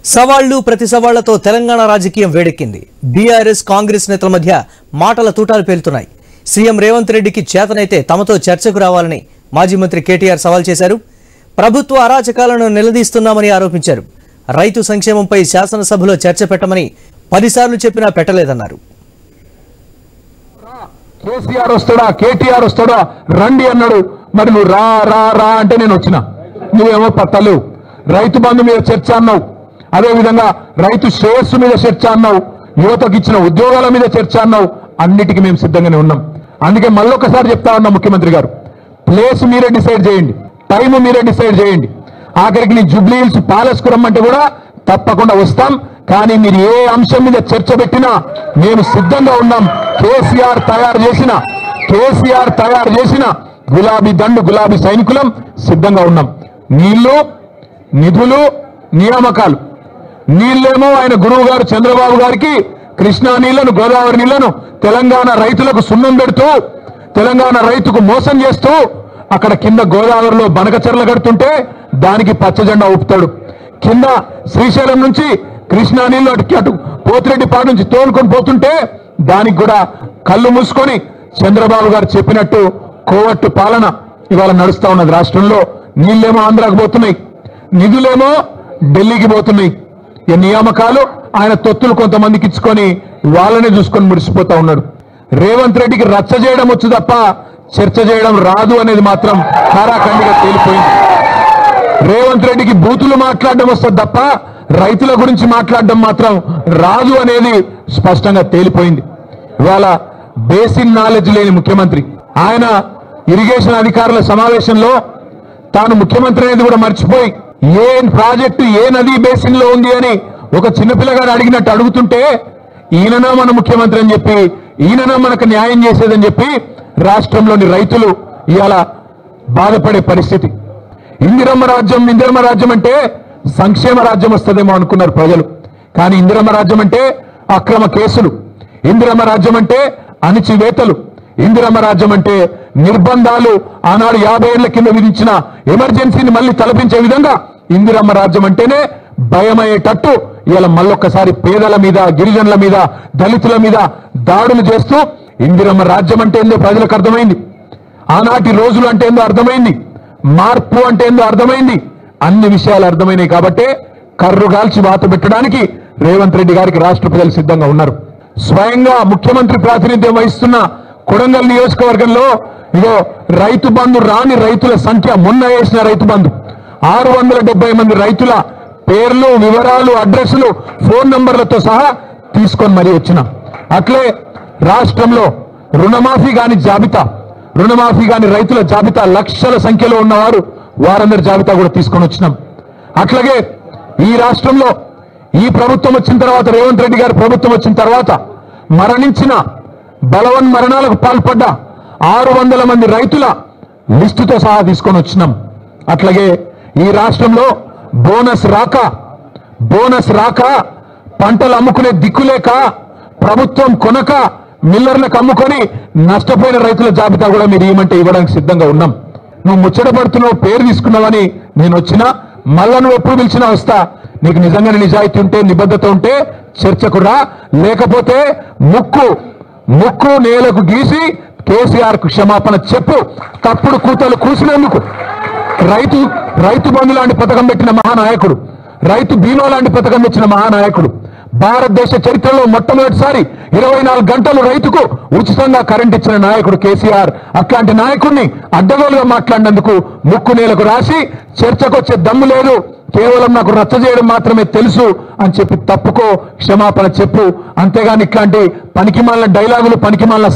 సవాళ్లు ప్రతి సవాళ్లతో తెలంగాణ రాజకీయం వేడెక్కింది. బీఆర్ఎస్ కాంగ్రెస్ నేతల మధ్య మాటల తూటాలు పేలుతున్నాయి. సీఎం రేవంత్ రెడ్డికి చేతనైతే తమతో చర్చకు రావాలని మాజీ మంత్రి కేటీఆర్ సవాల్ చేశారు. ప్రభుత్వ అరాచకాలను నిలదీస్తున్నామని ఆరోపించారు. రైతు సంక్షేమంపై శాసనసభలో చర్చ పెట్టమని 10 సార్లు చెప్పినా పెట్టలేదన్నారు. కేసీఆర్ వస్తాడా కేటీఆర్ వస్తాడా రండి అన్నాడు. మరి నువ్వు రా రా రా అంటే నేను వచ్చినా, నువ్వేమో పట్టలు. రైతు బంధు మీద చర్చ అన్నావు, అదేవిధంగా రైతు శ్రేయస్సు మీద చర్చ అన్నావు, యువతకు ఇచ్చిన ఉద్యోగాల మీద చర్చ అన్నావు. అన్నిటికీ మేము సిద్ధంగానే ఉన్నాం. అందుకే మళ్ళొకసారి చెప్తా ఉన్నాం, ముఖ్యమంత్రి గారు ప్లేస్ మీరే డిసైడ్ చేయండి, టైం మీరే డిసైడ్ చేయండి. ఆఖరికి నీ జూబ్లీ హిల్స్ ప్యాలెస్ కు రమ్మంటే కూడా తప్పకుండా వస్తాం. కానీ మీరు ఏ అంశం మీద చర్చ పెట్టినా మేము సిద్ధంగా ఉన్నాం. కేసీఆర్ తయారు చేసిన గులాబీ దండు గులాబీ సైనికులం సిద్ధంగా ఉన్నాం. నీళ్లు, నిధులు, నియామకాలు. నీళ్లేమో ఆయన గురువు గారు చంద్రబాబు గారికి కృష్ణా నీళ్లను, గోదావరి నీళ్లను తెలంగాణ రైతులకు సున్నం పెడుతూ, తెలంగాణ రైతుకు మోసం చేస్తూ అక్కడ కింద గోదావరిలో బనకచెర్ల కడుతుంటే దానికి పచ్చజెండా ఊపుతాడు. కింద శ్రీశైలం నుంచి కృష్ణా నీళ్లు అటు పోతిరెడ్డిపాడు నుంచి తోలుకొని పోతుంటే దానికి కూడా కళ్ళు మూసుకొని చంద్రబాబు గారు చెప్పినట్టు కోవట్టు పాలన ఇవాళ నడుస్తా ఉన్నది రాష్ట్రంలో. నీళ్లేమో ఆంధ్రాకు పోతున్నాయి, నిధులేమో ఢిల్లీకి పోతున్నాయి. ఈ నియామకాలు ఆయన తొత్తులు కొంతమందికి ఇచ్చుకొని వాళ్ళనే చూసుకొని ముడిసిపోతా ఉన్నాడు. రేవంత్ రెడ్డికి రచ్చ చేయడం వచ్చు తప్ప చర్చ చేయడం రాదు అనేది మాత్రం ఖారాఖండిగా తేలిపోయింది. రేవంత్ రెడ్డికి బూతులు మాట్లాడడం వస్తుంది తప్ప రైతుల గురించి మాట్లాడడం మాత్రం రాదు అనేది స్పష్టంగా తేలిపోయింది. ఇవాళ బేసిక్ నాలెడ్జ్ లేని ముఖ్యమంత్రి. ఆయన ఇరిగేషన్ అధికారుల సమావేశంలో తాను ముఖ్యమంత్రి అనేది కూడా మర్చిపోయి ఏ ప్రాజెక్టు ఏ నదీ బేసిన్ లో ఉంది అని ఒక చిన్నపిల్లగాడు అడిగినట్టు అడుగుతుంటే ఈయననా మన ముఖ్యమంత్రి అని చెప్పి, ఈయననా మనకు న్యాయం చేసేదని చెప్పి రాష్ట్రంలోని రైతులు ఇవాళ బాధపడే పరిస్థితి. ఇందిరమ్మ రాజ్యం అంటే సంక్షేమ రాజ్యం వస్తుందేమో అనుకున్నారు ప్రజలు. కానీ ఇందిరమ్మ రాజ్యం అంటే అక్రమ కేసులు, ఇందిరమ్మ రాజ్యం అంటే అణిచివేతలు, ఇందిరమ్మ రాజ్యం అంటే నిర్బంధాలు. ఆనాడు 50 ఏళ్ల కింద విధించిన ఎమర్జెన్సీని మళ్ళీ తలపించే విధంగా ఇందిరమ్మ రాజ్యం అంటేనే భయమయ్యేటట్టు ఇవాళ మళ్ళొక్కసారి పేదల మీద, గిరిజనుల మీద, దళితుల మీద దాడులు చేస్తూ ఇందిరమ్మ రాజ్యం అంటే ఏందో ప్రజలకు అర్థమైంది. ఆనాటి రోజులు అంటే ఏందో అర్థమైంది, మార్పు అంటే ఏందో అర్థమైంది. అన్ని విషయాలు అర్థమైనాయి కాబట్టి కర్రుగాల్చి వాత పెట్టడానికి రేవంత్ రెడ్డి గారికి రాష్ట్ర ప్రజలు సిద్ధంగా ఉన్నారు. స్వయంగా ముఖ్యమంత్రి ప్రాతినిధ్యం వహిస్తున్న కొడంగల్ నియోజకవర్గంలో ఇదో రైతు బంధు రాని రైతుల సంఖ్య, మొన్న వేసిన రైతు బంధు 670 మంది రైతుల పేర్లు, వివరాలు, అడ్రస్లు, ఫోన్ నంబర్లతో సహా తీసుకొని మరీ వచ్చినాం. అట్లే రాష్ట్రంలో రుణమాఫీ కాని రైతుల జాబితా, లక్షల సంఖ్యలో ఉన్నవారు వారందరి జాబితా కూడా తీసుకొని వచ్చినాం. అట్లాగే ఈ రాష్ట్రంలో ఈ ప్రభుత్వం వచ్చిన తర్వాత, రేవంత్ రెడ్డి గారి ప్రభుత్వం వచ్చిన తర్వాత మరణించిన, బలవన్ మరణాలకు పాల్పడ్డ 600 మంది రైతుల లిస్టుతో సహా తీసుకొని వచ్చినాం. అట్లాగే ఈ రాష్ట్రంలో బోనస్ రాక పంటలు అమ్ముకునే దిక్కులేక, ప్రభుత్వం కొనక మిల్లర్లకు అమ్ముకొని నష్టపోయిన రైతుల జాబితా కూడా మీరు ఇవ్వమంటే ఇవ్వడానికి సిద్ధంగా ఉన్నాం. నువ్వు ముచ్చటపడుతున్నావు, పేరు తీసుకున్నావని నేను వచ్చినా, మళ్ళా నువ్వు ఎప్పుడు పిలిచినా వస్తా. నీకు నిజంగానే నిజాయితీ ఉంటే, నిబద్ధత ఉంటే చర్చకు రా. లేకపోతే ముక్కు నేలకు గీసి కేసీఆర్ కు క్షమాపణ చెప్పు. తప్పుడు కూతలు కూసినందుకు రైతు బంధు లాంటి పథకం పెట్టిన మహానాయకుడు, రైతు బీమా లాంటి పథకం తెచ్చిన మహానాయకుడు, భారతదేశ చరిత్రలో మొట్టమొదటిసారి 24 గంటలు రైతుకు ఉచితంగా కరెంట్ ఇచ్చిన నాయకుడు కేసీఆర్. అట్లాంటి నాయకుడిని అడ్డగోలుగా మాట్లాడినందుకు ముక్కు నేలకు రాసి చర్చకొచ్చే దమ్ము లేదు, కేవలం నాకు రచ్చ చేయడం మాత్రమే తెలుసు అని చెప్పి తప్పుకో, క్షమాపణ చెప్పు. అంతేగాని ఇట్లాంటి పనికిమాలిన డైలాగులు, పనికిమాలిన